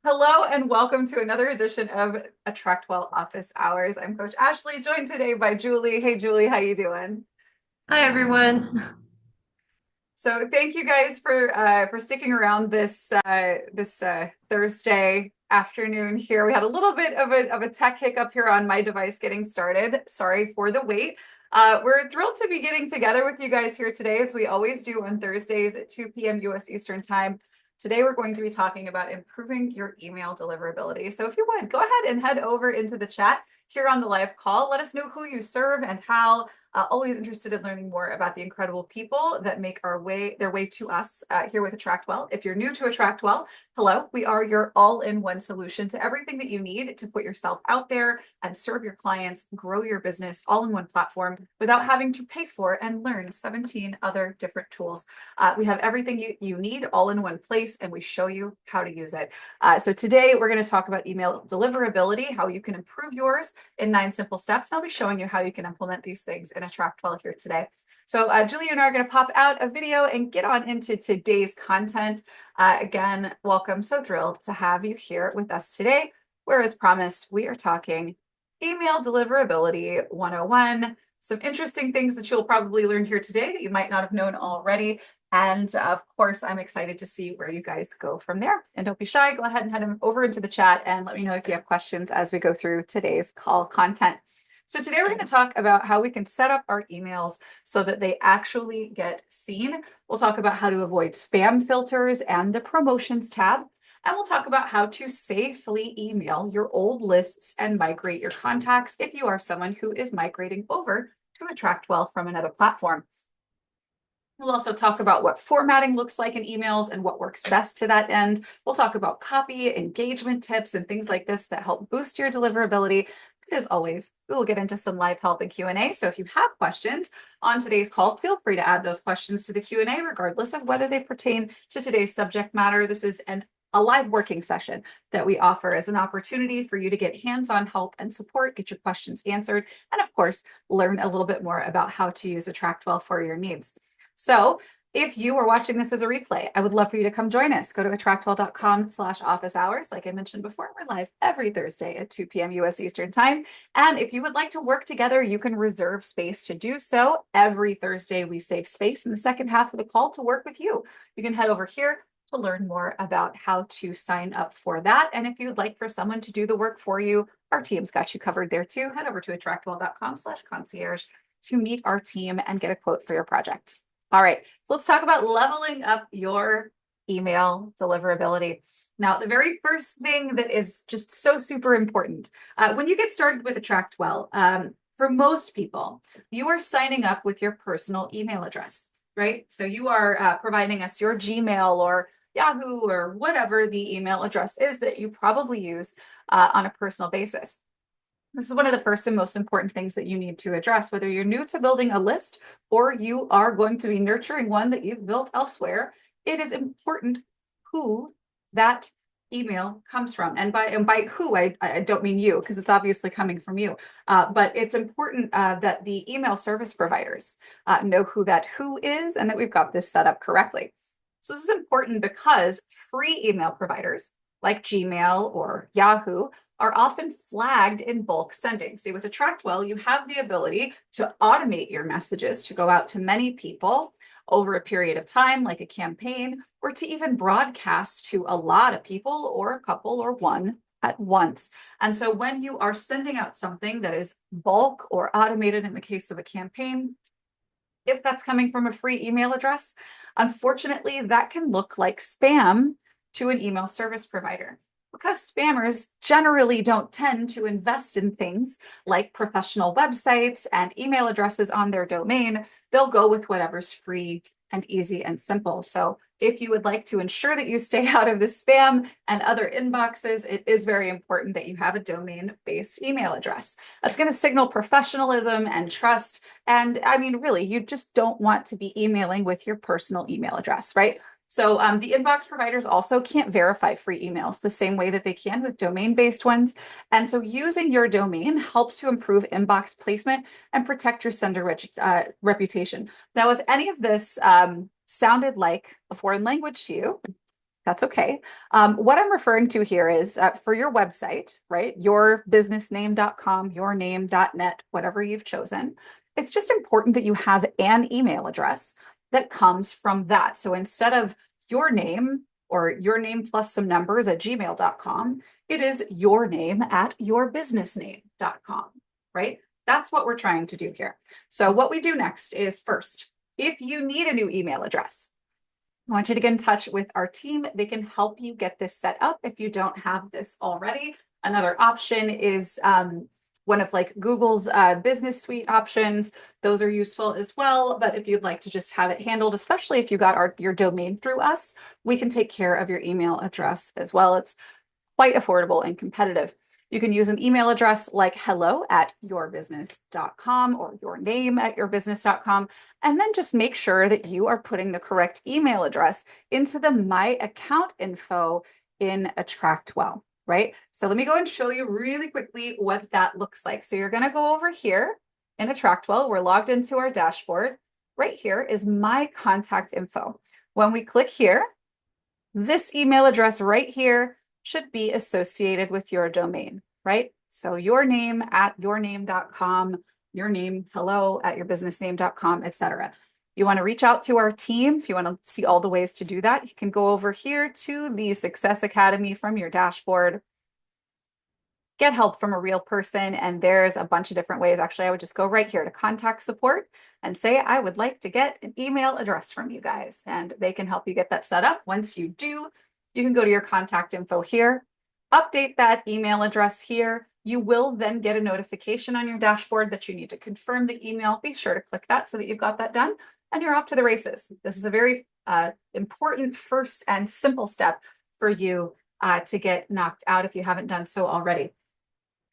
Hello and welcome to another edition of Attract Well Office Hours. I'm Coach Ashley, joined today by Julie. Hey Julie, how you doing? Hi, everyone. So thank you guys for sticking around this Thursday afternoon here. We had a little bit of a tech hiccup here on my device getting started. Sorry for the wait. We're thrilled to be getting together with you guys here today, as we always do on Thursdays at 2 p.m. US Eastern Time. Today, we're going to be talking about improving your email deliverability. So if you would, go ahead and head over into the chat here on the live call. Let us know who you serve and how. Always interested in learning more about the incredible people that make their way to us here with Attract Well. If you're new to Attract Well, hello, we are your all-in-one solution to everything that you need to put yourself out there and serve your clients, grow your business all in one platform without having to pay for and learn 17 other different tools. We have everything you need all in one place, and we show you how to use it. So today we're going to talk about email deliverability, how you can improve yours in 9 simple steps. I'll be showing you how you can implement these things in Attract Well here today. So Julia and I are going to pop out a video and get on into today's content. Again, welcome. So thrilled to have you here with us today, where as promised, we are talking email deliverability 101. Some interesting things that you'll probably learn here today that you might not have known already. And of course, I'm excited to see where you guys go from there. And don't be shy, go ahead and head over into the chat and let me know if you have questions as we go through today's call content. So today we're going to talk about how we can set up our emails so that they actually get seen. We'll talk about how to avoid spam filters and the promotions tab. And we'll talk about how to safely email your old lists and migrate your contacts if you are someone who is migrating over to Attract Well from another platform. We'll also talk about what formatting looks like in emails and what works best to that end. We'll talk about copy, engagement tips, and things like this that help boost your deliverability. And as always, we will get into some live help and Q&A. So if you have questions on today's call, feel free to add those questions to the Q&A, regardless of whether they pertain to today's subject matter. This is a live working session that we offer as an opportunity for you to get hands-on help and support, get your questions answered, and of course, learn a little bit more about how to use Attract Well for your needs. So if you are watching this as a replay, I would love for you to come join us. Go to attractwell.com/office hours. Like I mentioned before, we're live every Thursday at 2 p.m. US Eastern Time. And if you would like to work together, you can reserve space to do so. Every Thursday, we save space in the second half of the call to work with you. You can head over here to learn more about how to sign up for that. And if you'd like for someone to do the work for you, our team's got you covered there too. Head over to attractwell.com/concierge to meet our team and get a quote for your project. All right, so let's talk about leveling up your email deliverability. Now, the very first thing that is just so super important when you get started with Attract Well, for most people, you are signing up with your personal email address, right? So you are providing us your Gmail or Yahoo or whatever the email address is that you probably use on a personal basis. This is one of the first and most important things that you need to address, whether you're new to building a list or you are going to be nurturing one that you've built elsewhere. It is important who that email comes from. And by who, I don't mean you, because it's obviously coming from you. But it's important that the email service providers know who that who is and that we've got this set up correctly. So this is important because free email providers like Gmail or Yahoo are often flagged in bulk sending. See, with Attract Well, you have the ability to automate your messages to go out to many people over a period of time, like a campaign, or to even broadcast to a lot of people or a couple or one at once. And so when you are sending out something that is bulk or automated in the case of a campaign, if that's coming from a free email address, unfortunately, that can look like spam to an email service provider. Because spammers generally don't tend to invest in things like professional websites and email addresses on their domain, they'll go with whatever's free and easy and simple. So if you would like to ensure that you stay out of the spam and other inboxes, it is very important that you have a domain-based email address. That's going to signal professionalism and trust. And I mean, really, you just don't want to be emailing with your personal email address, right? So the inbox providers also can't verify free emails the same way that they can with domain-based ones. And so using your domain helps to improve inbox placement and protect your sender reputation. Now, if any of this sounded like a foreign language to you, That's okay. What I'm referring to here is for your website, right? Yourbusinessname.com, yourname.net, whatever you've chosen. It's just important that you have an email address that comes from that. So instead of your name or your name plus some numbers at gmail.com, it is your name at yourbusinessname.com, right? That's what we're trying to do here. So what we do next is first, if you need a new email address, I want you to get in touch with our team. They can help you get this set up if you don't have this already. Another option is one of like Google's business suite options. Those are useful as well. But if you'd like to just have it handled, especially if you got your domain through us, we can take care of your email address as well. It's quite affordable and competitive. You can use an email address like hello@yourbusiness.com or your name at yourbusiness.com, and then just make sure that you are putting the correct email address into the My Account info in Attractwell, right? So let me go and show you really quickly what that looks like. So you're going to go over here in Attractwell. We're logged into our dashboard. Right here is My Contact Info. When we click here, this email address right here should be associated with your domain, right? So your name at yourname.com, your name, hello at yourbusinessname.com, etc. You want to reach out to our team. If you want to see all the ways to do that, you can go over here to the Success Academy from your dashboard, get help from a real person, and there's a bunch of different ways. Actually, I would just go right here to contact support and say, I would like to get an email address from you guys, and they can help you get that set up. Once you do, you can go to your contact info here, update that email address here. You will then get a notification on your dashboard that you need to confirm the email. Be sure to click that so that you've got that done, and you're off to the races. This is a very important first and simple step for you to get knocked out if you haven't done so already.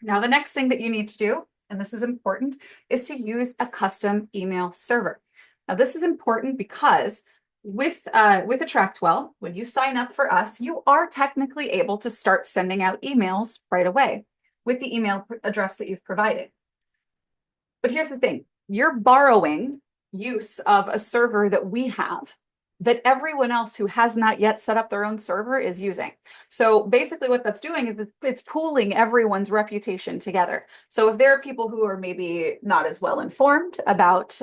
Now, the next thing that you need to do, and this is important, is to use a custom email server. Now, this is important because with Attractwell, when you sign up for us, you are technically able to start sending out emails right away with the email address that you've provided. But here's the thing, you're borrowing use of a server that we have that everyone else who has not yet set up their own server is using. So basically what that's doing is it's pooling everyone's reputation together. So if there are people who are maybe not as well informed about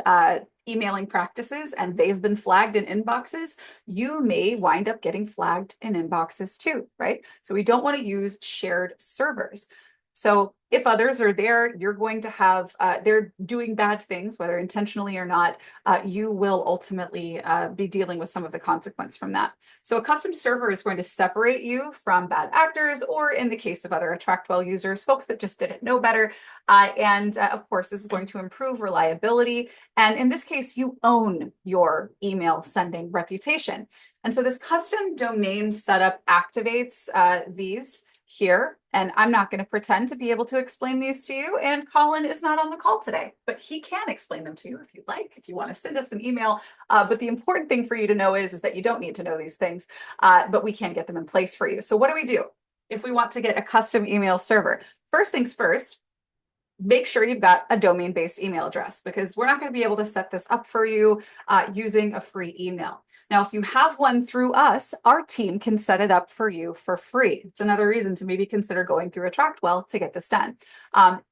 emailing practices and they've been flagged in inboxes, you may wind up getting flagged in inboxes too, right? So we don't want to use shared servers. So if others are there, you're going to have, they're doing bad things, whether intentionally or not, you will ultimately be dealing with some of the consequence from that. So a custom server is going to separate you from bad actors, or in the case of other Attractwell users, folks that just didn't know better. Of course, this is going to improve reliability. And in this case, you own your email sending reputation. And so this custom domain setup activates these here, and I'm not going to pretend to be able to explain these to you, and Colin is not on the call today, but he can explain them to you if you'd like, if you want to send us an email. But the important thing for you to know is that you don't need to know these things, but we can get them in place for you. So what do we do if we want to get a custom email server? First things first, make sure you've got a domain-based email address, because we're not going to be able to set this up for you using a free email. Now, if you have one through us, our team can set it up for you for free. It's another reason to maybe consider going through Attractwell to get this done.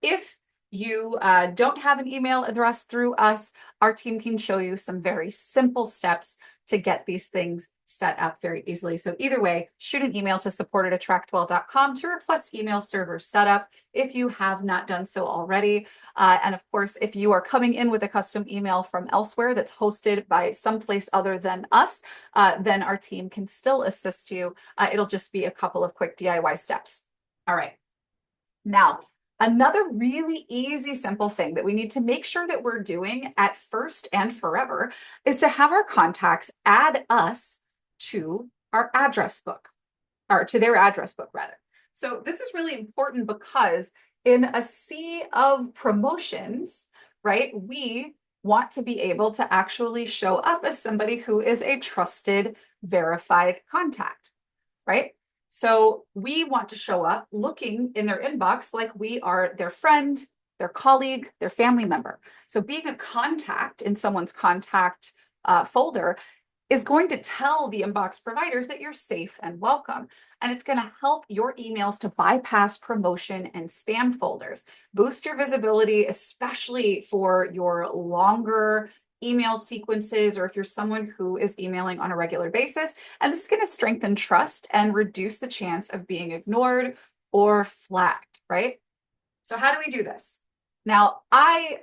If you don't have an email address through us, our team can show you some very simple steps to get these things set up very easily. So either way, shoot an email to support@attractwell.com to request email server setup if you have not done so already. And of course, if you are coming in with a custom email from elsewhere that's hosted by someplace other than us, then our team can still assist you. It'll just be a couple of quick DIY steps. All right. Now, another really easy, simple thing that we need to make sure that we're doing at first and forever is to have our contacts add us to our address book, or to their address book rather. So this is really important because in a sea of promotions, right, we want to be able to actually show up as somebody who is a trusted, verified contact, right? So we want to show up looking in their inbox like we are their friend, their colleague, their family member. So being a contact in someone's contact folder is going to tell the inbox providers that you're safe and welcome. And it's going to help your emails to bypass promotion and spam folders, boost your visibility, especially for your longer email sequences, or if you're someone who is emailing on a regular basis. And this is going to strengthen trust and reduce the chance of being ignored or flagged, right? So how do we do this? Now, I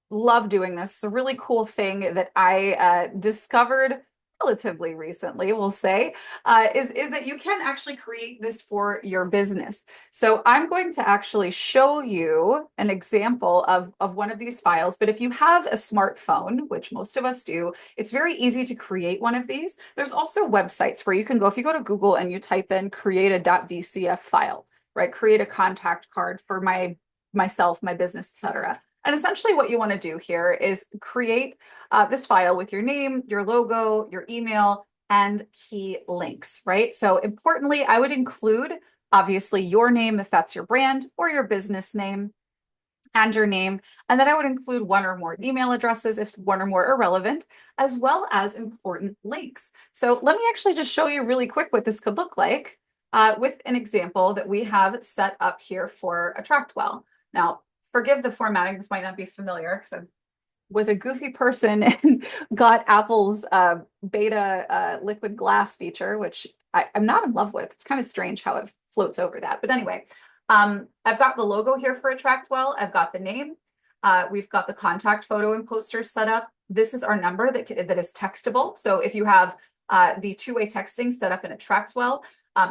love doing this. It's a really cool thing that I discovered relatively recently, we'll say, is that you can actually create this for your business. So I'm going to actually show you an example of one of these files. But if you have a smartphone, which most of us do, it's very easy to create one of these. There's also websites where you can go, if you go to Google and you type in create a .vcf file, right? Create a contact card for myself, my business, etc. And essentially what you want to do here is create this file with your name, your logo, your email, and key links, right? So importantly, I would include obviously your name if that's your brand or your business name and your name. And then I would include one or more email addresses if one or more are relevant, as well as important links. So let me actually just show you really quick what this could look like with an example that we have set up here for Attractwell. Now, forgive the formatting, this might not be familiar because I was a goofy person and got Apple's beta liquid glass feature, which I'm not in love with. It's kind of strange how it floats over that. But anyway, I've got the logo here for Attractwell. I've got the name. We've got the contact photo and posters set up. This is our number that is textable. So if you have the two-way texting set up in Attractwell,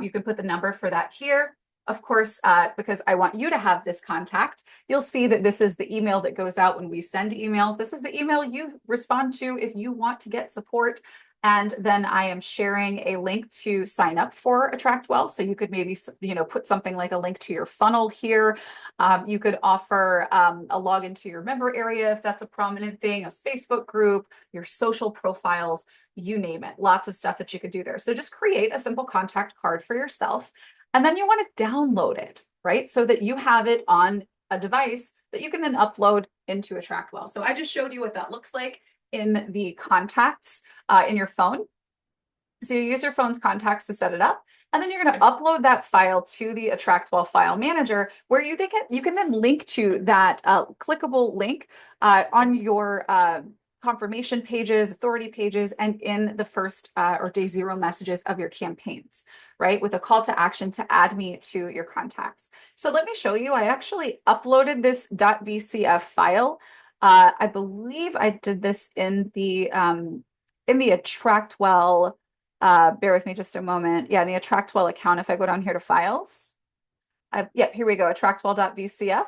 you can put the number for that here. Of course, because I want you to have this contact, you'll see that this is the email that goes out when we send emails. This is the email you respond to if you want to get support. And then I am sharing a link to sign up for Attractwell. So you could maybe, put something like a link to your funnel here. You could offer a login to your member area if that's a prominent thing, a Facebook group, your social profiles, you name it. Lots of stuff that you could do there. So just create a simple contact card for yourself. And then you want to download it, right? So that you have it on a device that you can then upload into Attractwell. So I just showed you what that looks like in the contacts in your phone. So you use your phone's contacts to set it up. And then you're going to upload that file to the Attractwell file manager, where you can then link to that clickable link on your confirmation pages, authority pages, and in the first or day zero messages of your campaigns, right? With a call to action to add me to your contacts. So let me show you. I actually uploaded this .vcf file. I believe I did this in the Attractwell. Bear with me just a moment. Yeah, in the Attractwell account. If I go down here to files, yep, here we go. Attractwell.vcf.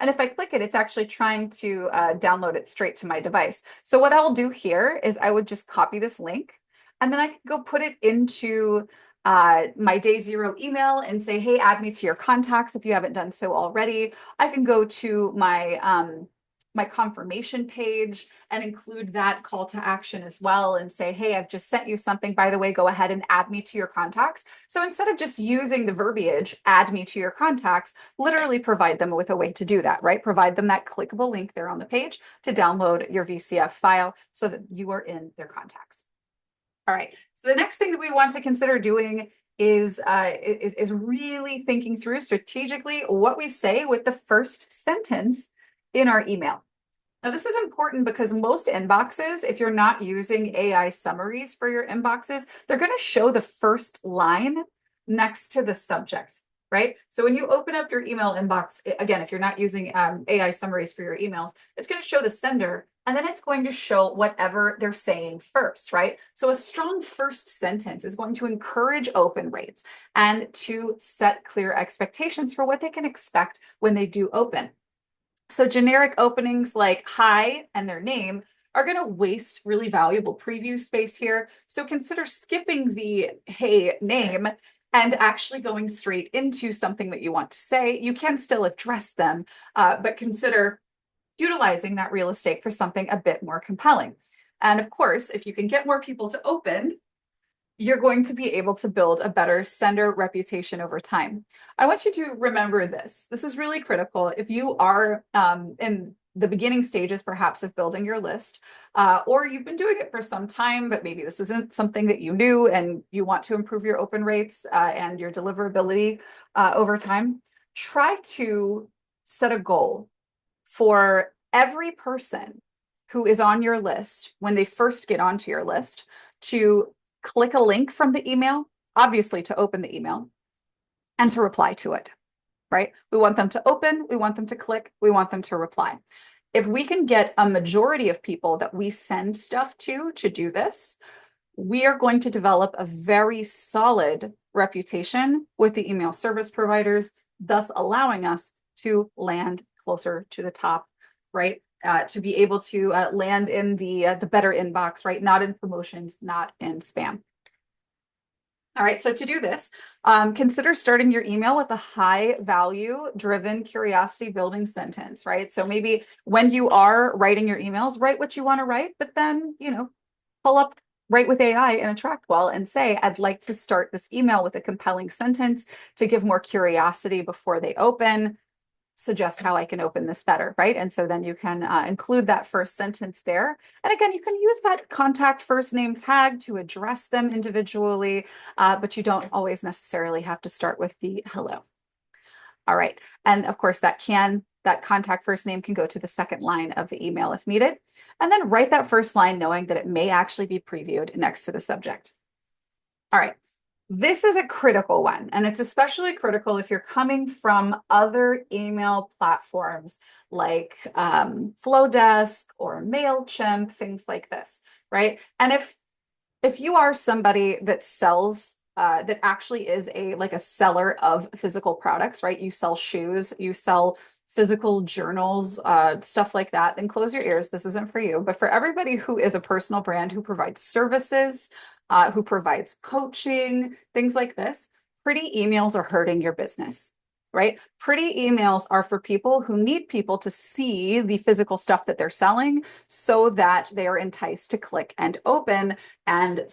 And if I click it, it's actually trying to download it straight to my device. So what I'll do here is I would just copy this link, and then I can go put it into my day zero email and say, hey, add me to your contacts if you haven't done so already. I can go to my confirmation page and include that call to action as well and say, hey, I've just sent you something. By the way, go ahead and add me to your contacts. So instead of just using the verbiage, add me to your contacts, literally provide them with a way to do that, right? Provide them that clickable link there on the page to download your VCF file so that you are in their contacts. All right, so the next thing that we want to consider doing is really thinking through strategically what we say with the first sentence in our email. Now, this is important because most inboxes, if you're not using AI summaries for your inboxes, they're going to show the first line next to the subject, right? So when you open up your email inbox, again, if you're not using AI summaries for your emails, it's going to show the sender, and then it's going to show whatever they're saying first, right? So a strong first sentence is going to encourage open rates and to set clear expectations for what they can expect when they do open. So generic openings like hi and their name are going to waste really valuable preview space here. So consider skipping the hey name and actually going straight into something that you want to say. You can still address them, but consider utilizing that real estate for something a bit more compelling. And of course, if you can get more people to open, you're going to be able to build a better sender reputation over time. I want you to remember this. This is really critical. If you are in the beginning stages perhaps of building your list, or you've been doing it for some time, but maybe this isn't something that you knew and you want to improve your open rates and your deliverability over time, try to set a goal for every person who is on your list when they first get onto your list to click a link from the email, obviously to open the email, and to reply to it, right? We want them to open, we want them to click, we want them to reply. If we can get a majority of people that we send stuff to do this, we are going to develop a very solid reputation with the email service providers, thus allowing us to land closer to the top, right? To be able to land in the better inbox, right? Not in promotions, not in spam. All right, so to do this, consider starting your email with a high value driven curiosity building sentence, right? So maybe when you are writing your emails, write what you want to write, but then, pull up Write with AI in Attractwell and say, I'd like to start this email with a compelling sentence to give more curiosity before they open. Suggest how I can open this better, right? And so then you can include that first sentence there. And again, you can use that contact first name tag to address them individually, but you don't always necessarily have to start with the hello. All right. And of course, that contact first name can go to the second line of the email if needed. And then write that first line knowing that it may actually be previewed next to the subject. All right. This is a critical one, and it's especially critical if you're coming from other email platforms like Flowdesk or MailChimp, things like this, right? And if you are somebody that sells, that actually is like a seller of physical products, right? You sell shoes, you sell physical journals, stuff like that, then close your ears. This isn't for you. But for everybody who is a personal brand who provides services, who provides coaching, things like this, pretty emails are hurting your business, right? Pretty emails are for people who need people to see the physical stuff that they're selling so that they are enticed to click and open and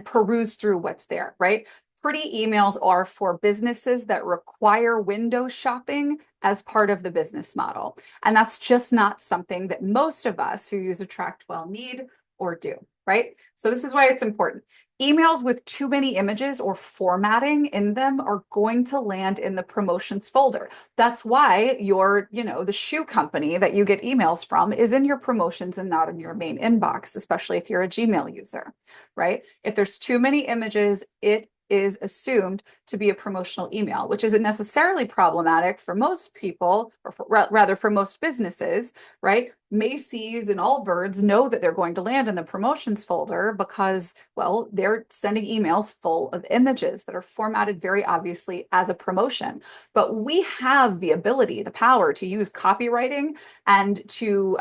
peruse through what's there, right? Pretty emails are for businesses that require window shopping as part of the business model. And that's just not something that most of us who use Attractwell need or do, right? So this is why it's important. Emails with too many images or formatting in them are going to land in the promotions folder. That's why the shoe company that you get emails from is in your promotions and not in your main inbox, especially if you're a Gmail user, right? If there's too many images, it is assumed to be a promotional email, which isn't necessarily problematic for most people, or rather for most businesses, right? Macy's and Allbirds know that they're going to land in the promotions folder because, well, they're sending emails full of images that are formatted very obviously as a promotion. But we have the ability, the power to use copywriting and to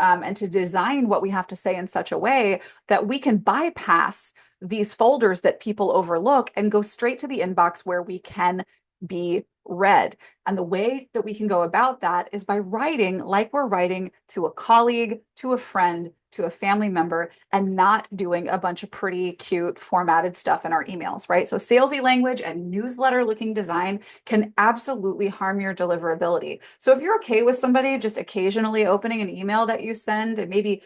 design what we have to say in such a way that we can bypass these folders that people overlook and go straight to the inbox where we can be read. And the way that we can go about that is by writing like we're writing to a colleague, to a friend, to a family member, and not doing a bunch of pretty cute formatted stuff in our emails, right? So salesy language and newsletter looking design can absolutely harm your deliverability. So if you're okay with somebody just occasionally opening an email that you send and maybe,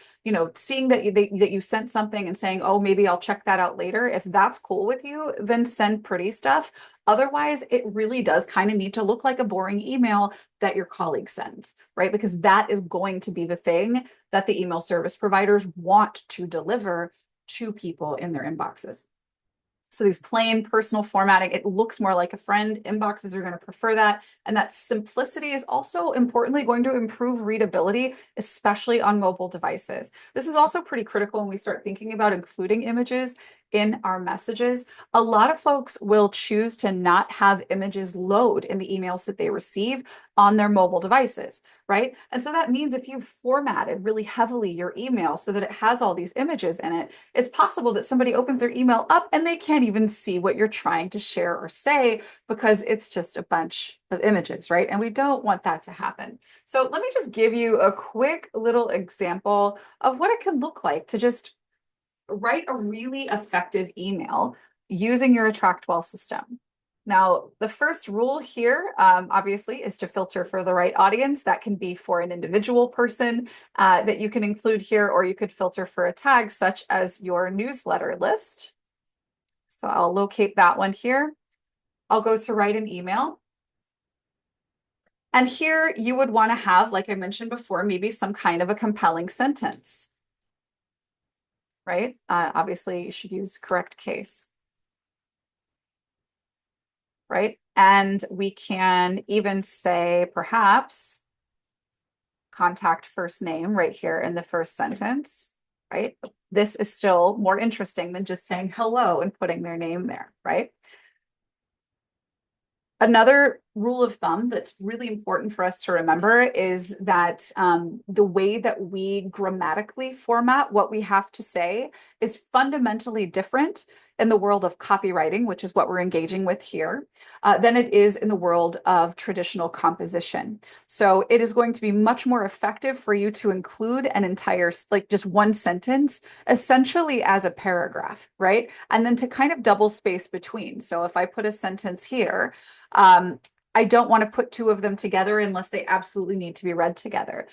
seeing that you sent something and saying, oh, maybe I'll check that out later. If that's cool with you, then send pretty stuff. Otherwise, it really does kind of need to look like a boring email that your colleague sends, right? Because that is going to be the thing that the email service providers want to deliver to people in their inboxes. So these plain personal formatting, it looks more like a friend. Inboxes are going to prefer that. And that simplicity is also importantly going to improve readability, especially on mobile devices. This is also pretty critical when we start thinking about including images in our messages. A lot of folks will choose to not have images load in the emails that they receive on their mobile devices, right? And so that means if you've formatted really heavily your email so that it has all these images in it, it's possible that somebody opens their email up and they can't even see what you're trying to share or say because it's just a bunch of images, right? And we don't want that to happen. So let me just give you a quick little example of what it can look like to just write a really effective email using your Attractwell system. Now, the first rule here, obviously, is to filter for the right audience. That can be for an individual person that you can include here, or you could filter for a tag such as your newsletter list. So I'll locate that one here. I'll go to write an email. And here you would want to have, like I mentioned before, maybe some kind of a compelling sentence, right? Obviously, you should use correct case, right? And we can even say perhaps contact first name right here in the first sentence, right? This is still more interesting than just saying hello and putting their name there, right? Another rule of thumb that's really important for us to remember is that the way that we grammatically format what we have to say is fundamentally different in the world of copywriting, which is what we're engaging with here, than it is in the world of traditional composition. So it is going to be much more effective for you to include an entire, like just one sentence, essentially as a paragraph, right? And then to kind of double space between. So if I put a sentence here, I don't want to put two of them together unless they absolutely need to be read together.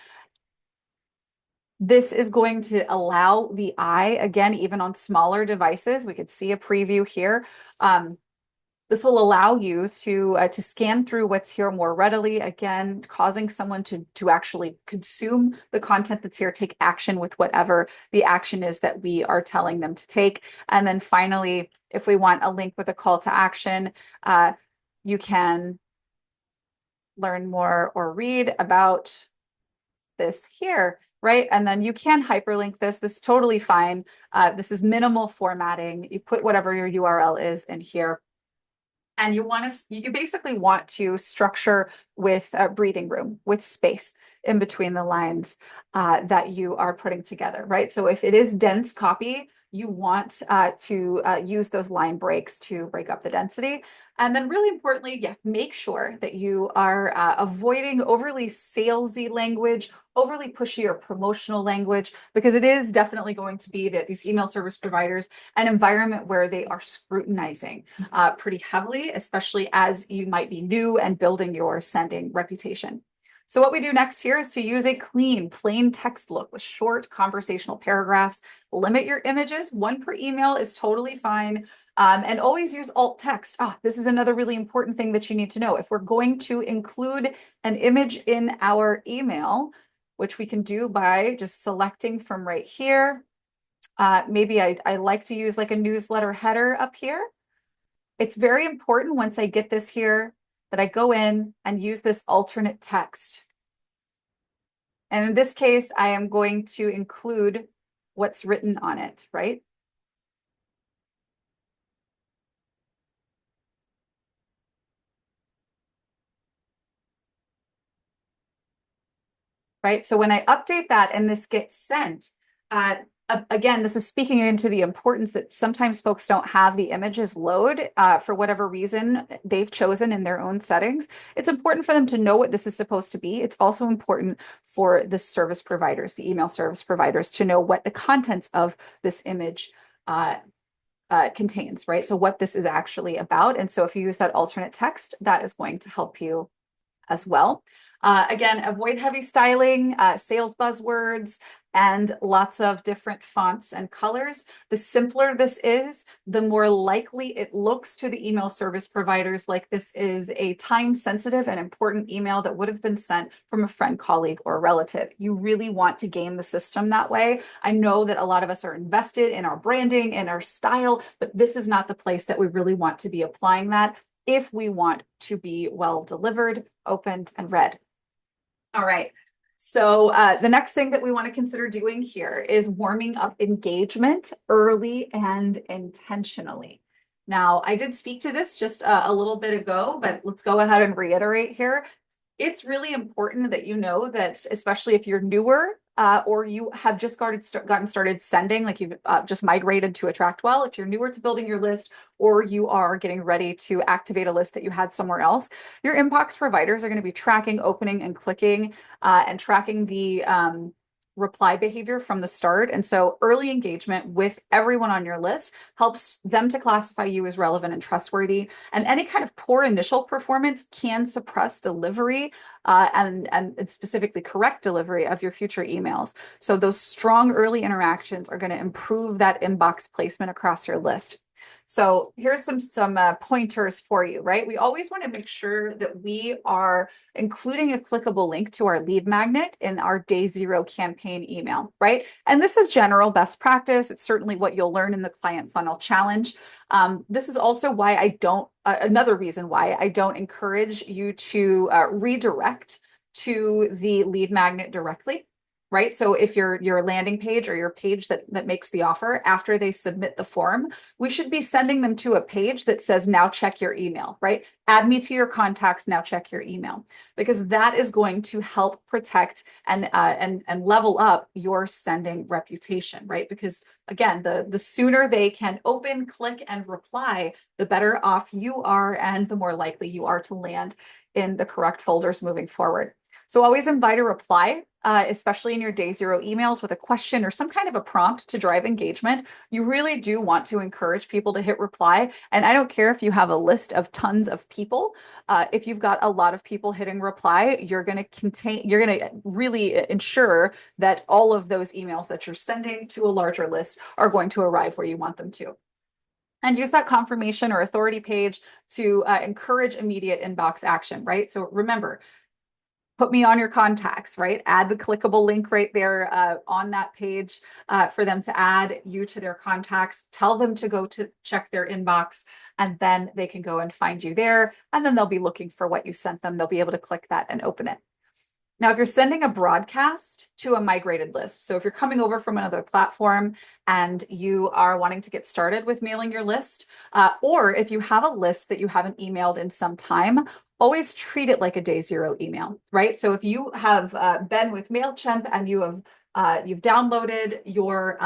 This is going to allow the eye, again, even on smaller devices, we could see a preview here. This will allow you to scan through what's here more readily, again, causing someone to actually consume the content that's here, take action with whatever the action is that we are telling them to take. And then finally, if we want a link with a call to action, you can learn more or read about this here, right? And then you can hyperlink this. This is totally fine. This is minimal formatting. You put whatever your URL is in here. And you basically want to structure with breathing room, with space in between the lines that you are putting together, right? So if it is dense copy, you want to use those line breaks to break up the density. And then really importantly, yeah, make sure that you are avoiding overly salesy language, overly pushy or promotional language, because it is definitely going to be that these email service providers, an environment where they are scrutinizing pretty heavily, especially as you might be new and building your sending reputation. So what we do next here is to use a clean, plain text look with short conversational paragraphs. Limit your images. One per email is totally fine. And always use alt text. This is another really important thing that you need to know. If we're going to include an image in our email, which we can do by just selecting from right here. Maybe I like to use like a newsletter header up here. It's very important once I get this here that I go in and use this alternate text. And in this case, I am going to include what's written on it, right? Right. So when I update that and this gets sent, again, this is speaking into the importance that sometimes folks don't have the images load for whatever reason they've chosen in their own settings. It's important for them to know what this is supposed to be. It's also important for the service providers, the email service providers, to know what the contents of this image contains, right? So what this is actually about. And so if you use that alternate text, that is going to help you as well. Again, avoid heavy styling, sales buzzwords, and lots of different fonts and colors. The simpler this is, the more likely it looks to the email service providers like this is a time-sensitive and important email that would have been sent from a friend, colleague, or relative. You really want to game the system that way. I know that a lot of us are invested in our branding and our style, but this is not the place that we really want to be applying that if we want to be well delivered, opened, and read. All right. So the next thing that we want to consider doing here is warming up engagement early and intentionally. Now, I did speak to this just a little bit ago, but let's go ahead and reiterate here. It's really important that you know that, especially if you're newer or you have just gotten started sending, like you've just migrated to Attractwell, if you're newer to building your list or you are getting ready to activate a list that you had somewhere else, your inbox providers are going to be tracking, opening, and clicking and tracking reply behavior from the start. And so early engagement with everyone on your list helps them to classify you as relevant and trustworthy. And any kind of poor initial performance can suppress delivery and specifically correct delivery of your future emails. So those strong early interactions are going to improve that inbox placement across your list. So here's some pointers for you, right? We always want to make sure that we are including a clickable link to our lead magnet in our day zero campaign email, right? And this is general best practice. It's certainly what you'll learn in the client funnel challenge. This is also why another reason why I don't encourage you to redirect to the lead magnet directly. Right. So if your landing page or your page that makes the offer after they submit the form, we should be sending them to a page that says, now check your email, right? Add me to your contacts, now check your email, because that is going to help protect and level up your sending reputation, right? Because again, the sooner they can open, click, and reply, the better off you are, and the more likely you are to land in the correct folders moving forward. So always invite a reply, especially in your day zero emails with a question or some kind of a prompt to drive engagement. You really do want to encourage people to hit reply. And I don't care if you have a list of tons of people. If you've got a lot of people hitting reply, you're going to really ensure that all of those emails that you're sending to a larger list are going to arrive where you want them to. And use that confirmation or authority page to encourage immediate inbox action, right? So remember, put me on your contacts, right? Add the clickable link right there on that page for them to add you to their contacts. Tell them to go to check their inbox, and then they can go and find you there. And then they'll be looking for what you sent them. They'll be able to click that and open it. Now, if you're sending a broadcast to a migrated list, so if you're coming over from another platform and you are wanting to get started with mailing your list, or if you have a list that you haven't emailed in some time, always treat it like a day zero email, right? So if you have been with MailChimp and you've downloaded your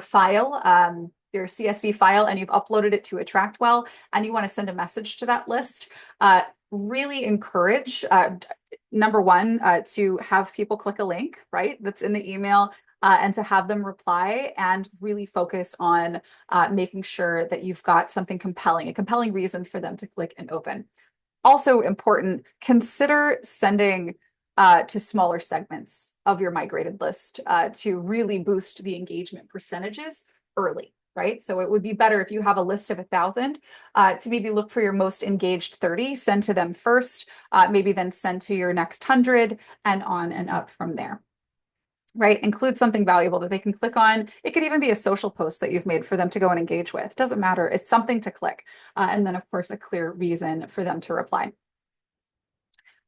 file, your CSV file, and you've uploaded it to Attractwell, and you want to send a message to that list, really encourage number one, to have people click a link, right, that's in the email, and to have them reply, and really focus on making sure that you've got something compelling, a compelling reason for them to click and open. Also important, consider sending to smaller segments of your migrated list to really boost the engagement percentages early. Right. So it would be better if you have a list of 1,000 to maybe look for your most engaged 30, send to them first, maybe then send to your next 100 and on and up from there. Right. Include something valuable that they can click on. It could even be a social post that you've made for them to go and engage with. It doesn't matter. It's something to click. And then, of course, a clear reason for them to reply.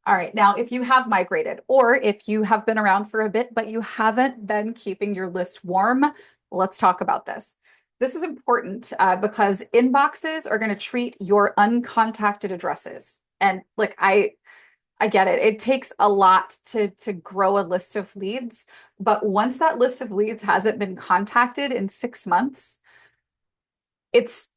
All right. Now, if you have migrated, or if you have been around for a bit, but you haven't been keeping your list warm, let's talk about this. This is important because inboxes are going to treat your uncontacted addresses. And like I get it. It takes a lot to grow a list of leads, but once that list of leads hasn't been contacted in 6 months, it's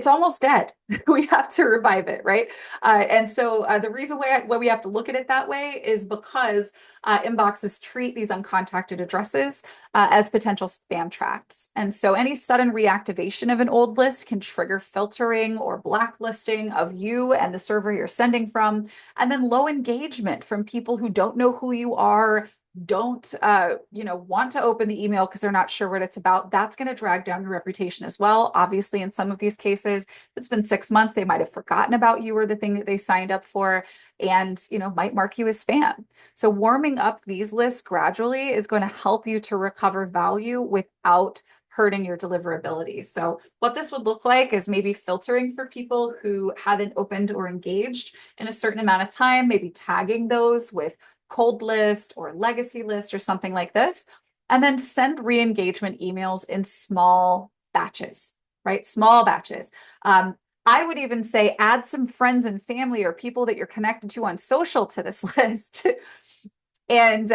almost dead. We have to revive it, right? And so the reason why we have to look at it that way is because inboxes treat these uncontacted addresses as potential spam traps. And so any sudden reactivation of an old list can trigger filtering or blacklisting of you and the server you're sending from, and then low engagement from people who don't know who you are, don't want to open the email because they're not sure what it's about. That's going to drag down your reputation as well. Obviously, in some of these cases, it's been 6 months, they might have forgotten about you or the thing that they signed up for, and might mark you as spam. So warming up these lists gradually is going to help you to recover value without hurting your deliverability. So what this would look like is maybe filtering for people who haven't opened or engaged in a certain amount of time, maybe tagging those with cold list or legacy list or something like this, and then send re-engagement emails in small batches, right? Small batches. I would even say add some friends and family or people that you're connected to on social to this list. And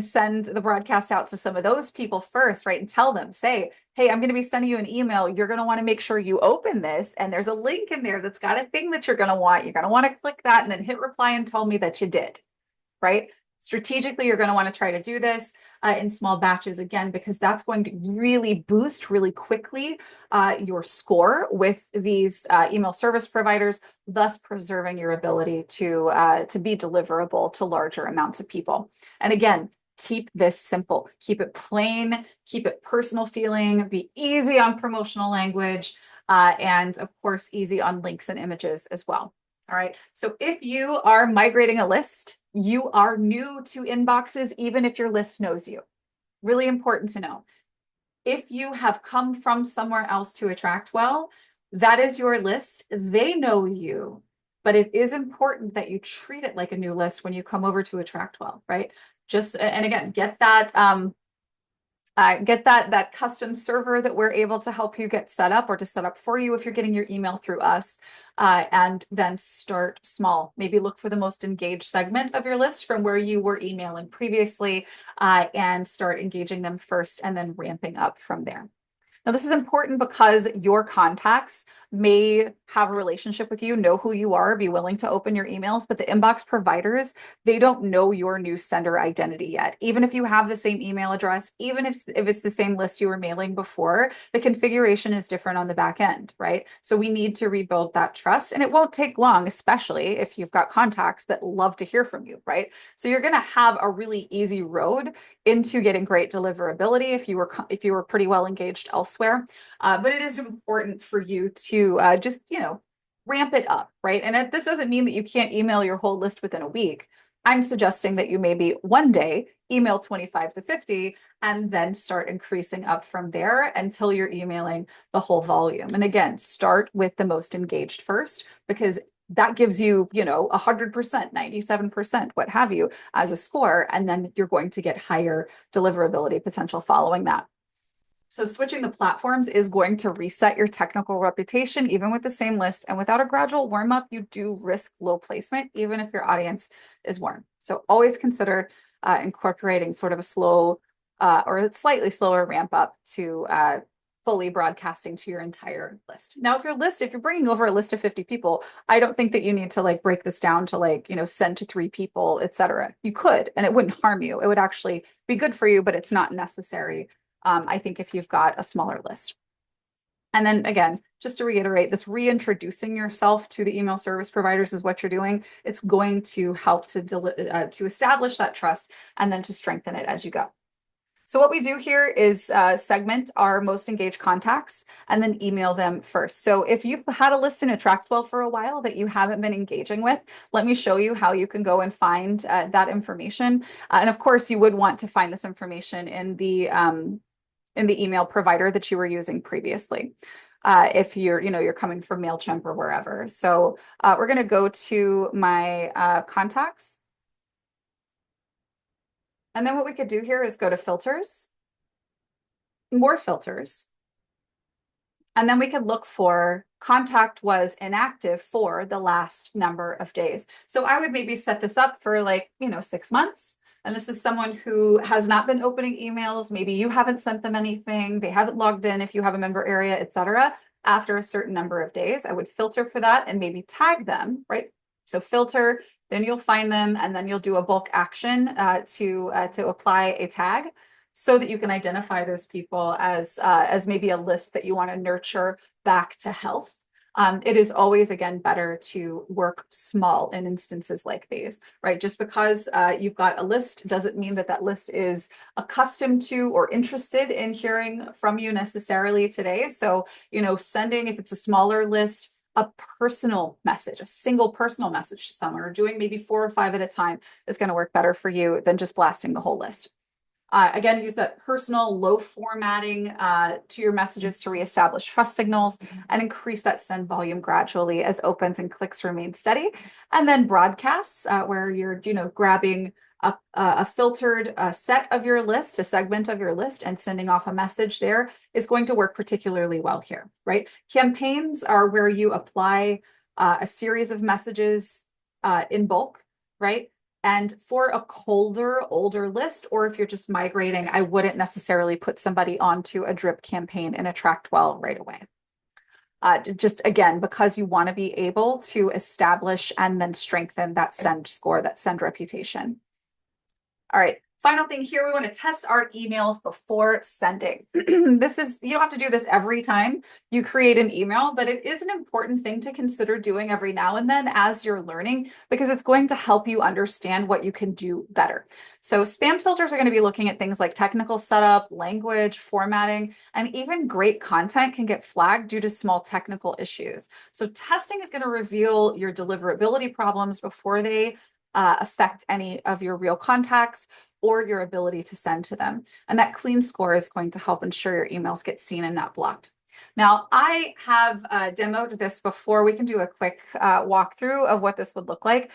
send the broadcast out to some of those people first, right? And tell them, say, hey, I'm going to be sending you an email. You're going to want to make sure you open this. And there's a link in there that's got a thing that you're going to want. You're going to want to click that and then hit reply and tell me that you did. Right? Strategically, you're going to want to try to do this in small batches again, because that's going to really boost really quickly your score with these email service providers, thus preserving your ability to be deliverable to larger amounts of people. And again, keep this simple, keep it plain, keep it personal feeling, be easy on promotional language, and of course, easy on links and images as well. All right. So if you are migrating a list, you are new to inboxes, even if your list knows you. Really important to know. If you have come from somewhere else to Attractwell, that is your list. They know you, but it is important that you treat it like a new list when you come over to Attractwell, right? Just, and again, get that custom server that we're able to help you get set up, or to set up for you if you're getting your email through us. And then start small. Maybe look for the most engaged segment of your list from where you were emailing previously, and start engaging them first and then ramping up from there. Now, this is important because your contacts may have a relationship with you, know who you are, be willing to open your emails, but the inbox providers, they don't know your new sender identity yet. Even if you have the same email address, even if it's the same list you were mailing before, the configuration is different on the back end, right? So we need to rebuild that trust, and it won't take long, especially if you've got contacts that love to hear from you, right? So you're going to have a really easy road into getting great deliverability if you were pretty well engaged elsewhere. But it is important for you to just ramp it up, right? And this doesn't mean that you can't email your whole list within a week. I'm suggesting that you maybe one day email 25 to 50 and then start increasing up from there until you're emailing the whole volume. And again, start with the most engaged first, because that gives you, 100%, 97%, what have you, as a score. And then you're going to get higher deliverability potential following that. So switching the platforms is going to reset your technical reputation, even with the same list. And without a gradual warm up, you do risk low placement, even if your audience is warm. So always consider incorporating sort of a slow or a slightly slower ramp up to fully broadcasting to your entire list. Now, if you're bringing over a list of 50 people, I don't think that you need to break this down to send to 3 people, etc. You could, and it wouldn't harm you. It would actually be good for you, but it's not necessary. I think if you've got a smaller list. And then again, just to reiterate, this reintroducing yourself to the email service providers is what you're doing. It's going to help to establish that trust and then to strengthen it as you go. So what we do here is segment our most engaged contacts and then email them first. So if you've had a list in Attractwell for a while that you haven't been engaging with, let me show you how you can go and find that information. And of course, you would want to find this information in the email provider that you were using previously. If you're coming from MailChimp or wherever. So we're going to go to my contacts. And then what we could do here is go to filters, more filters. And then we could look for contact was inactive for the last number of days. So I would maybe set this up for 6 months. And this is someone who has not been opening emails. Maybe you haven't sent them anything. They haven't logged in if you have a member area, etc. After a certain number of days, I would filter for that and maybe tag them, right? So filter, then you'll find them, and then you'll do a bulk action to apply a tag so that you can identify those people as maybe a list that you want to nurture back to health. It is always, again, better to work small in instances like these, right? Just because you've got a list doesn't mean that that list is accustomed to or interested in hearing from you necessarily today. So, sending, if it's a smaller list, a personal message, a single personal message to someone, or doing maybe 4 or 5 at a time is going to work better for you than just blasting the whole list. Again, use that personal low formatting to your messages to reestablish trust signals and increase that send volume gradually as opens and clicks remain steady. And then broadcasts where you're, grabbing a filtered set of your list, a segment of your list, and sending off a message there is going to work particularly well here, right? Campaigns are where you apply a series of messages in bulk, right? And for a colder, older list, or if you're just migrating, I wouldn't necessarily put somebody onto a drip campaign in Attractwell right away. Just again, because you want to be able to establish and then strengthen that send score, that send reputation. All right. Final thing here, we want to test our emails before sending. You don't have to do this every time you create an email, but it is an important thing to consider doing every now and then as you're learning, because it's going to help you understand what you can do better. So spam filters are going to be looking at things like technical setup, language, formatting, and even great content can get flagged due to small technical issues. So testing is going to reveal your deliverability problems before they affect any of your real contacts or your ability to send to them. And that clean score is going to help ensure your emails get seen and not blocked. Now, I have demoed this before. We can do a quick walkthrough of what this would look like.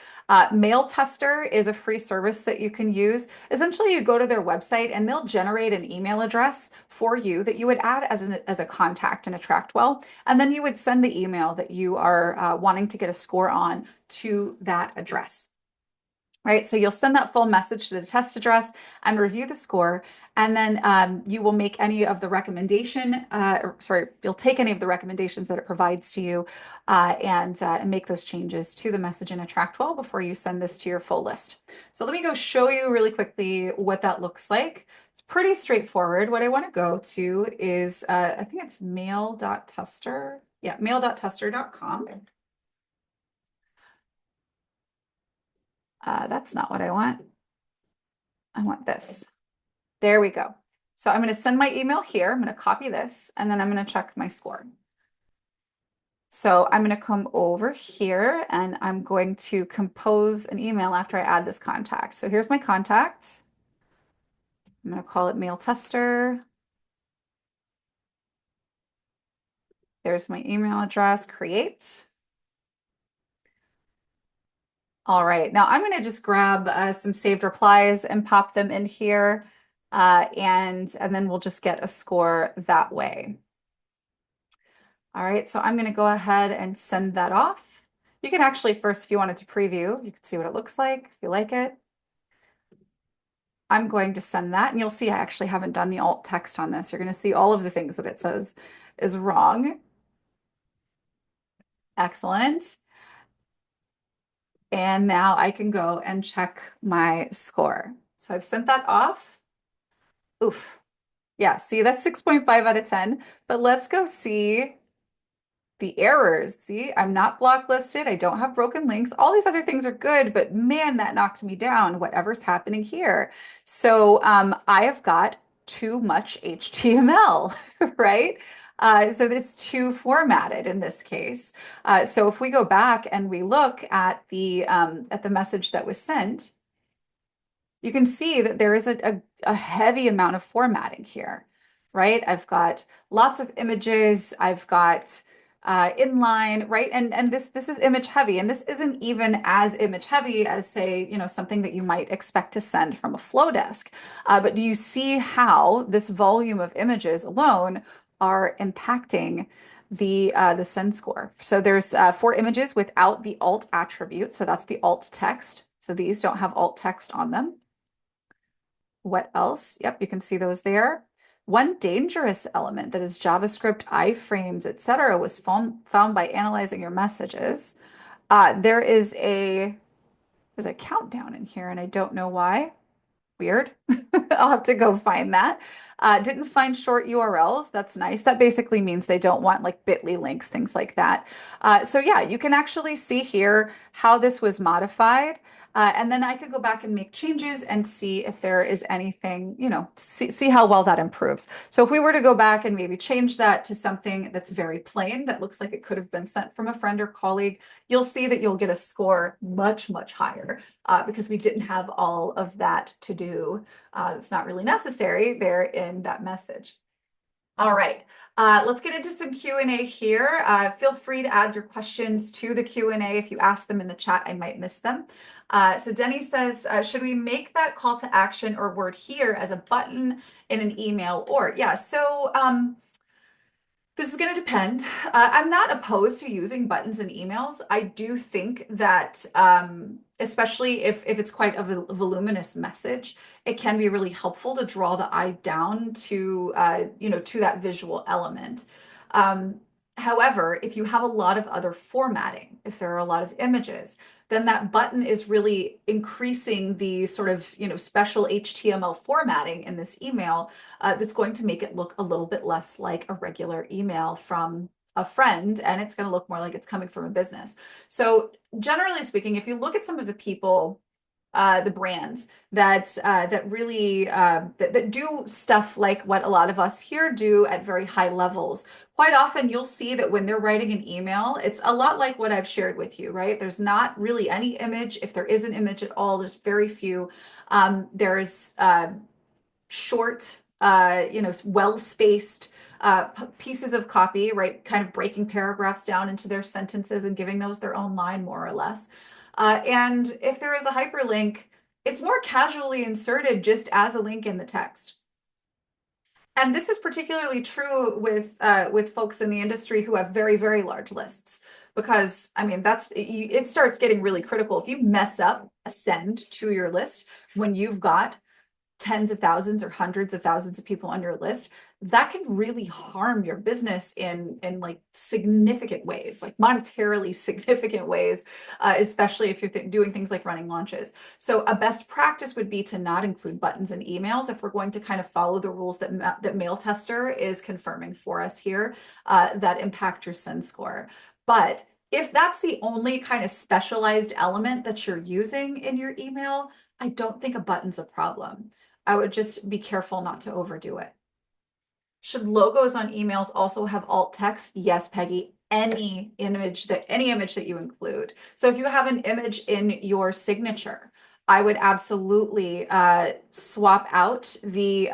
Mail Tester is a free service that you can use. Essentially, you go to their website and they'll generate an email address for you that you would add as a contact in AttractWell. And then you would send the email that you are wanting to get a score on to that address. Right, so you'll send that full message to the test address and review the score, and then you will make any of the you'll take any of the recommendations that it provides to you and make those changes to the message in AttractWell before you send this to your full list. So let me go show you really quickly what that looks like. It's pretty straightforward. What I want to go to is, I think it's mail.tester. Yeah, mail.tester.com. That's not what I want. I want this. There we go. So I'm going to send my email here. I'm going to copy this, and then I'm going to check my score. So I'm going to come over here, and I'm going to compose an email after I add this contact. So here's my contact. I'm going to call it Mail Tester. There's my email address, create. All right, now I'm going to just grab some saved replies and pop them in here, and then we'll just get a score that way. All right, so I'm going to go ahead and send that off. You can actually first, if you wanted to preview, you can see what it looks like, if you like it. I'm going to send that, and you'll see I actually haven't done the alt text on this. You're going to see all of the things that it says is wrong. Excellent. And now I can go and check my score. So I've sent that off. Oof. Yeah, see, that's 6.5 out of 10. But let's go see the errors. See, I'm not blocklisted. I don't have broken links. All these other things are good, but man, that knocked me down, whatever's happening here. So I have got too much HTML, right? So it's too formatted in this case. So if we go back and we look at the message that was sent, you can see that there is a heavy amount of formatting here, right? I've got lots of images. I've got inline, right? And this is image heavy, and this isn't even as image heavy as, say, something that you might expect to send from a Flowdesk. But do you see how this volume of images alone are impacting the send score? So there's 4 images without the alt attribute, so that's the alt text. So these don't have alt text on them. What else? Yep, you can see those there. One dangerous element that is JavaScript, iframes, etc., was found by analyzing your messages. There's a countdown in here, and I don't know why. Weird. I'll have to go find that. Didn't find short URLs. That's nice. That basically means they don't want like bit.ly links, things like that. So yeah, you can actually see here how this was modified. And then I could go back and make changes and see if there is anything, see how well that improves. So if we were to go back and maybe change that to something that's very plain, that looks like it could have been sent from a friend or colleague, you'll see that you'll get a score much, much higher because we didn't have all of that to do. It's not really necessary there in that message. All right, let's get into some Q&A here. Feel free to add your questions to the Q&A. If you ask them in the chat, I might miss them. So Denny says, should we make that call to action or word here as a button in an email? Or yeah, so this is going to depend. I'm not opposed to using buttons in emails. I do think that, especially if it's quite a voluminous message, it can be really helpful to draw the eye down to, to that visual element. However, if you have a lot of other formatting, if there are a lot of images, then that button is really increasing the sort of, special HTML formatting in this email that's going to make it look a little bit less like a regular email from a friend, and it's going to look more like it's coming from a business. So generally speaking, if you look at some of the people, the brands that really that do stuff like what a lot of us here do at very high levels, quite often you'll see that when they're writing an email, it's a lot like what I've shared with you, right? There's not really any image. If there is an image at all, there's very few. There's short, well-spaced pieces of copy, right? Kind of breaking paragraphs down into their sentences and giving those their own line, more or less. And if there is a hyperlink, it's more casually inserted just as a link in the text. And this is particularly true with folks in the industry who have very, very large lists, because I mean it starts getting really critical if you mess up a send to your list when you've got tens of thousands or hundreds of thousands of people on your list. That can really harm your business in like significant ways, like monetarily significant ways, especially if you're doing things like running launches. So a best practice would be to not include buttons in emails if we're going to kind of follow the rules that Mailtester is confirming for us here, that impact your send score. But if that's the only kind of specialized element that you're using in your email, I don't think a button's a problem. I would just be careful not to overdo it. Should logos on emails also have alt text? Yes, Peggy. Any image that you include. So if you have an image in your signature, I would absolutely swap out the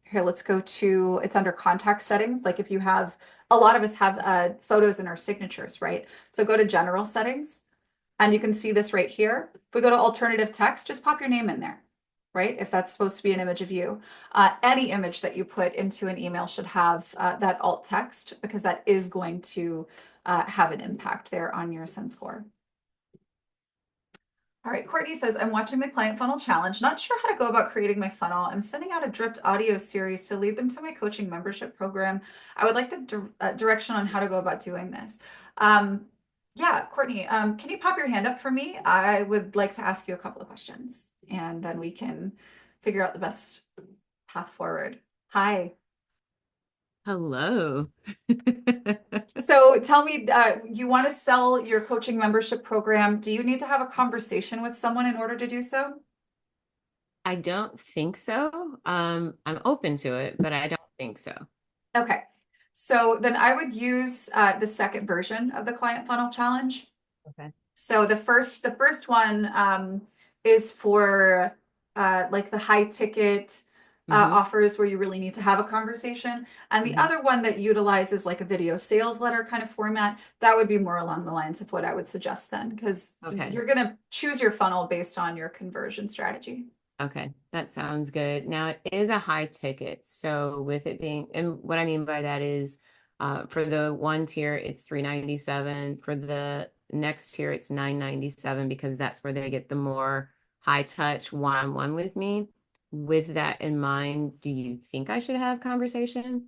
here, let's go to, it's under contact settings. Like if you have, a lot of us have photos in our signatures, right? So go to general settings and you can see this right here. If we go to alternative text, just pop your name in there, right? If that's supposed to be an image of you. Any image that you put into an email should have that alt text, because that is going to have an impact there on your send score. All right, Courtney says, I'm watching the Client Funnel Challenge. Not sure how to go about creating my funnel. I'm sending out a dripped audio series to lead them to my coaching membership program. I would like the direction on how to go about doing this. Yeah, Courtney, can you pop your hand up for me? I would like to ask you a couple of questions, and then we can figure out the best path forward. Hi. Hello. So tell me, you want to sell your coaching membership program. Do you need to have a conversation with someone in order to do so? I don't think so. I'm open to it, but I don't think so. Okay. So then I would use the second version of the Client Funnel Challenge. Okay. So the first one is for like the high ticket offers where you really need to have a conversation. And the other one that utilizes like a video sales letter kind of format, that would be more along the lines of what I would suggest then, because you're going to choose your funnel based on your conversion strategy. Okay, that sounds good. Now it is a high ticket. So with it being, and what I mean by that is for the one tier, it's $397. For the next tier, it's $997, because that's where they get the more high touch one-on-one with me. With that in mind, do you think I should have conversation?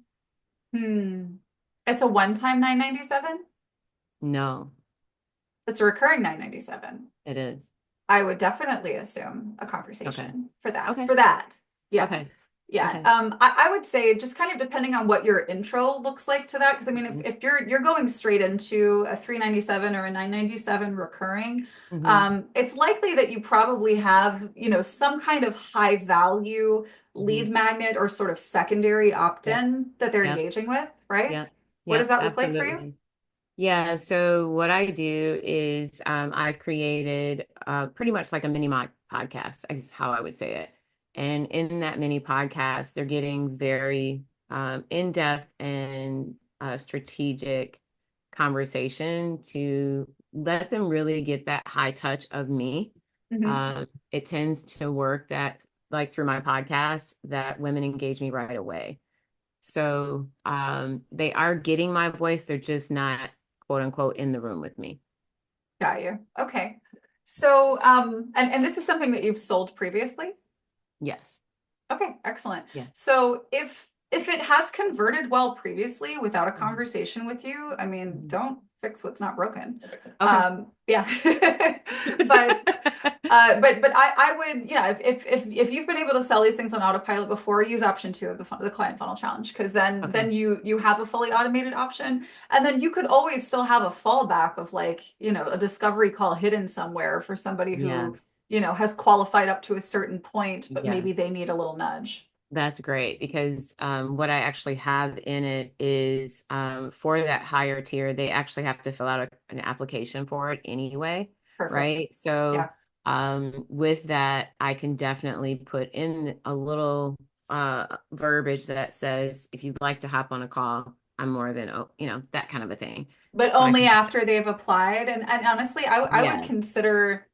It's a one-time $997? No, It's a recurring $997. it is. I would definitely assume a conversation for that. Okay. For that. Yeah. Okay. Yeah. Okay. I would say just kind of depending on what your intro looks like to that. Because I mean, if you're going straight into a $397 or a $997 recurring, it's likely that you probably have, some kind of high value lead magnet or sort of secondary opt-in that they're engaging with, right? Yeah. What does that look like for Absolutely. you? Yeah, so what I do is I've created pretty much like a mini podcast, is how I would say it. And in that mini podcast, they're getting very in-depth and strategic conversation to let them really get that high touch of me. It tends to work that, like through my podcast, that women engage me right away. So they are getting my voice. They're just not, quote unquote, in the room with me. Got you. Okay. So, and this is something that you've sold previously? Yes. Okay, excellent. Yeah. So if it has converted well previously without a conversation with you, I mean, don't fix what's not broken. Okay. Yeah. But I would, yeah, if you've been able to sell these things on autopilot before, use option 2 of the client funnel challenge, because then Okay. you have a fully automated option, and then you could always still have a fallback of, like, a discovery call hidden somewhere for somebody Yeah. who, has qualified up to a certain point, but maybe Yes. they need a little nudge. That's great because what I actually have in it is for that higher tier, they actually have to fill out an application for it anyway, Perfect. right? So Yeah. with that, I can definitely put in a little verbiage that says, if you'd like to hop on a call, I'm more than, that kind of a thing. But So I only can, after they've applied. And honestly, I would yes. consider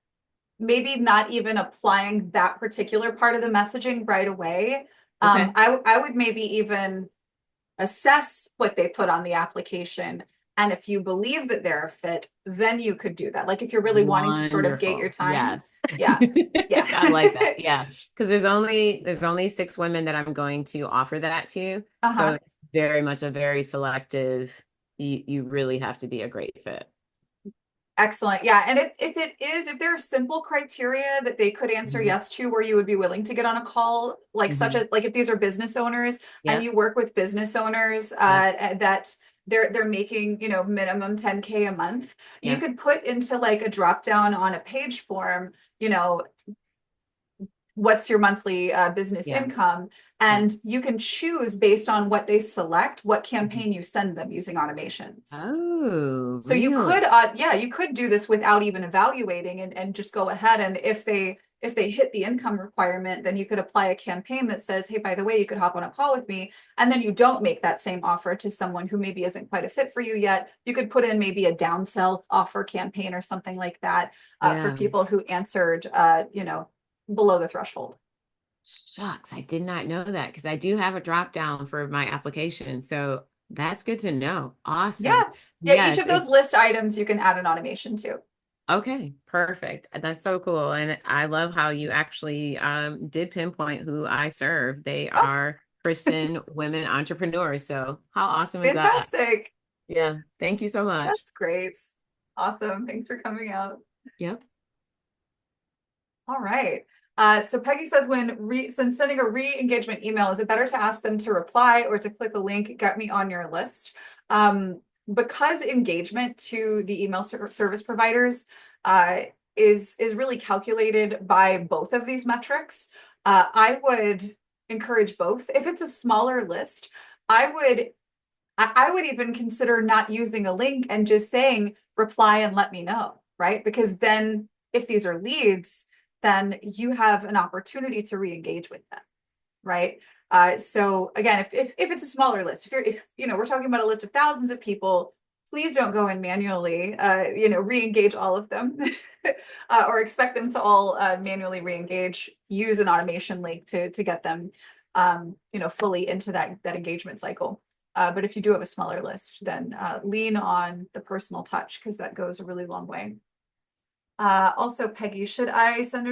maybe not even applying that particular part of the messaging right away. Okay. I would maybe even assess what they put on the application. And if you believe that they're a fit, then you could do that. Like, if you're really wanting to sort of gate your Wonderful. time. Yes. Yeah. Yeah. I like that. Yeah. Because there's only 6 women that I'm going to offer that to. So Uh-huh. it's very much a very selective, you really have to be a great fit. Excellent. Yeah. And if there are simple criteria that they could answer Mhm. yes to, where you would be willing to get on a call, like, such Mhm. as, like, if these are business owners and Yep. you work with business owners Yep. that they're making, minimum 10K a month, you Yep. could put into, like, a drop down on a page form, what's your monthly business Yeah. income, Yeah. and you can choose based on what they select what Mhm. campaign you send them using automations. Oh, So you could, really? you could do this without even evaluating, and just go ahead. And if they hit the income requirement, then you could apply a campaign that says, hey, by the way, you could hop on a call with me. And then you don't make that same offer to someone who maybe isn't quite a fit for you yet. You could put in maybe a downsell offer campaign or something like that, for Yeah. people who answered, below the threshold. Shucks, I did not know that because I do have a drop down for my application. So that's good to know. Yeah. Awesome. Yeah. Each Yes, of those list items you can add an automation to. okay, perfect. That's so cool. And I love how you actually did pinpoint who I serve. They Oh, are Christian women entrepreneurs. So how awesome is that? fantastic. Yeah. Thank you so much. That's great. Awesome. Thanks for coming out. Yep. All right. So Peggy says, since sending a re-engagement email, is it better to ask them to reply or to click a link, get me on your list? Because engagement to the email service providers is really calculated by both of these metrics, I would encourage both. If it's a smaller list, I would I would even consider not using a link and just saying reply and let me know, right? Because then if these are leads, then you have an opportunity to re-engage with them, right? So again, if it's a smaller list, if we're talking about a list of thousands of people, please don't go and manually re-engage all of them, or expect them to all manually re-engage. Use an automation link to get them fully into that engagement cycle. But if you do have a smaller list, then lean on the personal touch, because that goes a really long way. Also, Peggy, should I send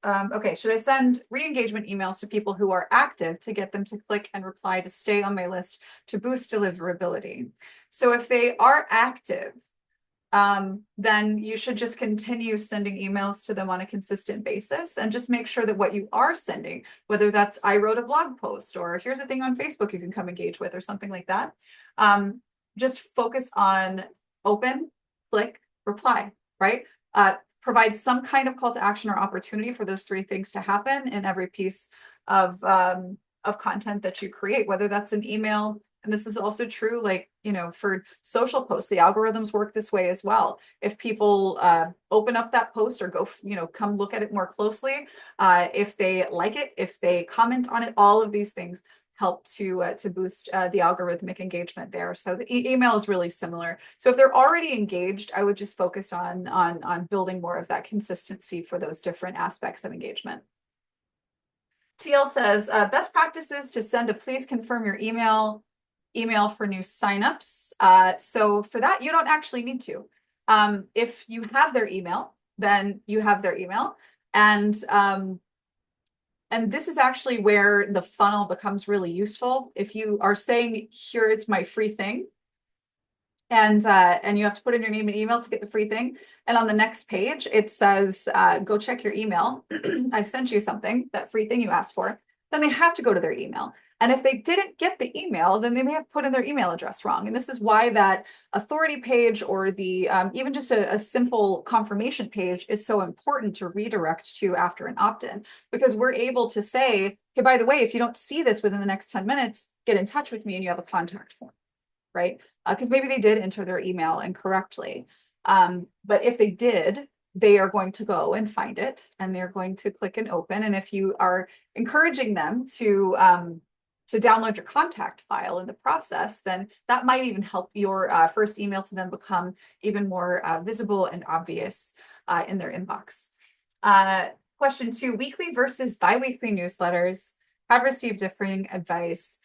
okay, should I send re-engagement emails to people who are active to get them to click and reply to stay on my list to boost deliverability? So if they are active, then you should just continue sending emails to them on a consistent basis, and just make sure that what you are sending, whether that's I wrote a blog post, or here's a thing on Facebook you can come engage with, or something like that, just focus on open, click, reply, right? Provide some kind of call to action or opportunity for those 3 things to happen in every piece of content that you create, whether that's an email. And this is also true, like, for social posts, the algorithms work this way as well. If people open up that post, or go, come look at it more closely, if they like it, if they comment on it, all of these things help to boost the algorithmic engagement there. So the email is really similar. So if they're already engaged, I would just focus on building more of that consistency for those different aspects of engagement. TL says, best practices to send a please confirm your email for new signups. So for that, you don't actually need to. If you have their email, then you have their email. And this is actually where the funnel becomes really useful. If you are saying, here, it's my free thing, and you have to put in your name and email to get the free thing. And on the next page, it says, go check your email. I've sent you something, that free thing you asked for. Then they have to go to their email. And if they didn't get the email, then they may have put in their email address wrong. And this is why that authority page or the even just a simple confirmation page is so important to redirect to after an opt-in, because we're able to say, hey, by the way, if you don't see this within the next 10 minutes, get in touch with me and you have a contact form, right? Because maybe they did enter their email incorrectly. But if they did, they are going to go and find it and they're going to click and open. And if you are encouraging them to download your contact file in the process, then that might even help your first email to them become even more visible and obvious in their inbox. Question 2, weekly versus bi-weekly newsletters. Have received differing advice.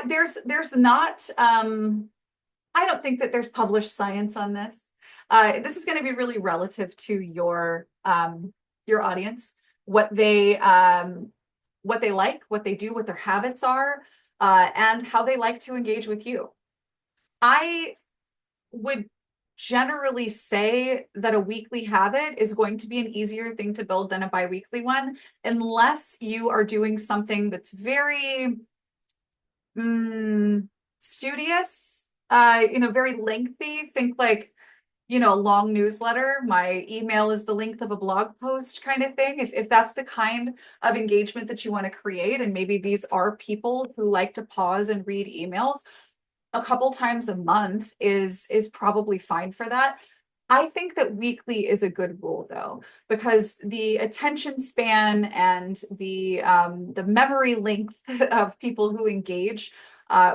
There's not, I don't think that there's published science on this. This is going to be really relative to your audience, what they like, what they do, what their habits are, and how they like to engage with you. I would generally say that a weekly habit is going to be an easier thing to build than a bi-weekly one, unless you are doing something that's very studious, very lengthy. Think like, a long newsletter. My email is the length of a blog post kind of thing. If that's the kind of engagement that you want to create, and maybe these are people who like to pause and read emails, a couple times a month is probably fine for that. I think that weekly is a good rule though, because the attention span and the memory length of people who engage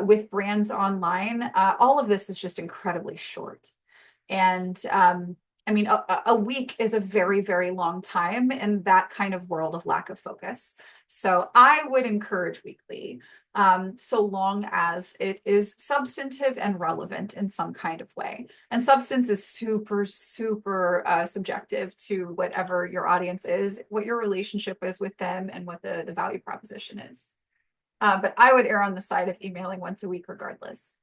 with brands online, all of this is just incredibly short. And I mean, a week is a very, very long time in that kind of world of lack of focus. So I would encourage weekly, so long as it is substantive and relevant in some kind of way. And substance is super, super subjective to whatever your audience is, what your relationship is with them, and what the value proposition is. But I would err on the side of emailing once a week regardless.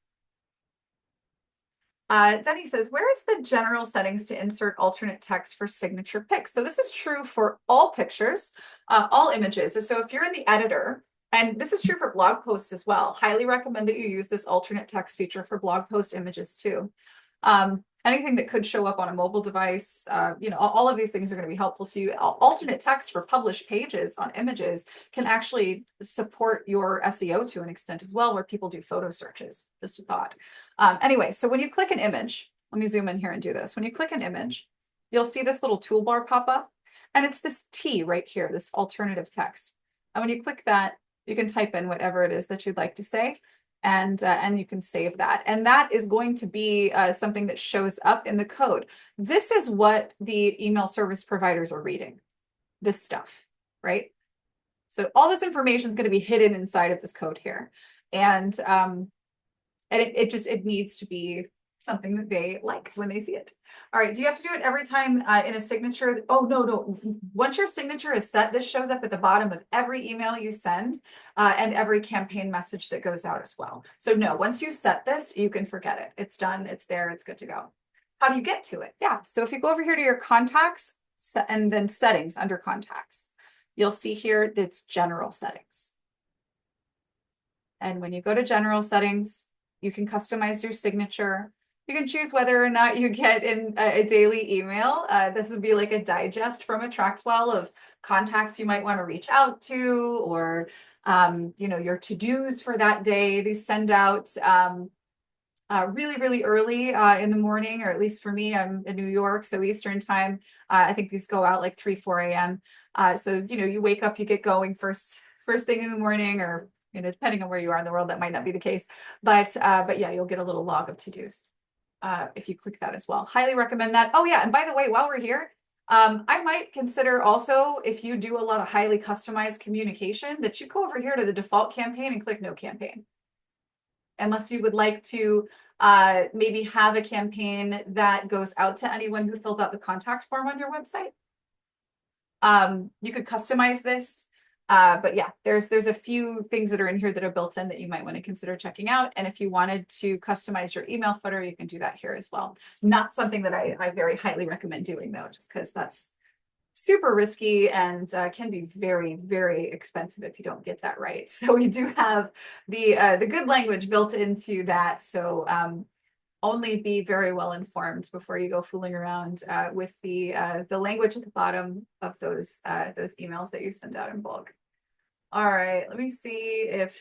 Denny says, where is the general settings to insert alternate text for signature pics? So this is true for all pictures, all images. So if you're in the editor, and this is true for blog posts as well, highly recommend that you use this alternate text feature for blog post images too. Anything that could show up on a mobile device, all of these things are going to be helpful to you. Alternate text for published pages on images can actually support your SEO to an extent as well, where people do photo searches. Just a thought. Anyway, so when you click an image, let me zoom in here and do this. When you click an image, you'll see this little toolbar pop up, and it's this T right here, this alternative text. And when you click that, you can type in whatever it is that you'd like to say, and you can save that. And that is going to be something that shows up in the code. This is what the email service providers are reading, this stuff, right? So all this information is going to be hidden inside of this code here. And it needs to be something that they like when they see it. All right, do you have to do it every time in a signature? Oh, no. Once your signature is set, this shows up at the bottom of every email you send and every campaign message that goes out as well. So no, once you set this, you can forget it. It's done, it's there, it's good to go. How do you get to it? Yeah, so if you go over here to your contacts and then settings under contacts, you'll see here that's general settings. And when you go to general settings, you can customize your signature. You can choose whether or not you get in a daily email. This would be like a digest from a Tractwell of contacts you might want to reach out to, or your to-dos for that day. These send out really, really early in the morning, or at least for me, I'm in New York, so Eastern time. I think these go out like 3, 4 a.m. So you wake up, you get going first thing in the morning, or depending on where you are in the world, that might not be the case. But yeah, you'll get a little log of to-dos if you click that as well. Highly recommend that. Oh yeah, and by the way, while we're here, I might consider also, if you do a lot of highly customized communication, that you go over here to the default campaign and click no campaign. Unless you would like to maybe have a campaign that goes out to anyone who fills out the contact form on your website. You could customize this. But yeah, there's a few things that are in here that are built in that you might want to consider checking out. And if you wanted to customize your email footer, you can do that here as well. Not something that I very highly recommend doing though, just because that's super risky and can be very, very expensive if you don't get that right. So we do have the good language built into that. So only be very well informed before you go fooling around with the language at the bottom of those emails that you send out in bulk. All right, let me see if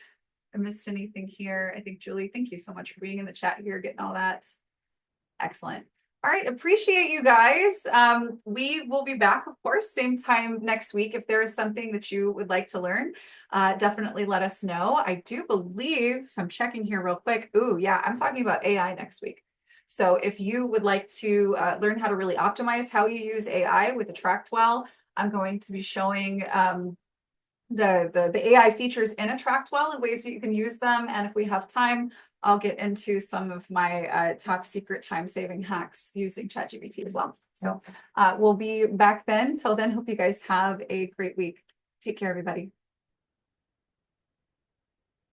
I missed anything here. I think Julie, thank you so much for being in the chat here, getting all that. Excellent. All right, appreciate you guys. We will be back, of course, same time next week. If there is something that you would like to learn, definitely let us know. I do believe, I'm checking here real quick. Ooh, yeah, I'm talking about AI next week. So if you would like to learn how to really optimize how you use AI with AttractWell, I'm going to be showing the AI features in AttractWell and ways that you can use them. And if we have time, I'll get into some of my top secret time-saving hacks using ChatGPT as well. So we'll be back then. Till then, hope you guys have a great week. Take care, everybody.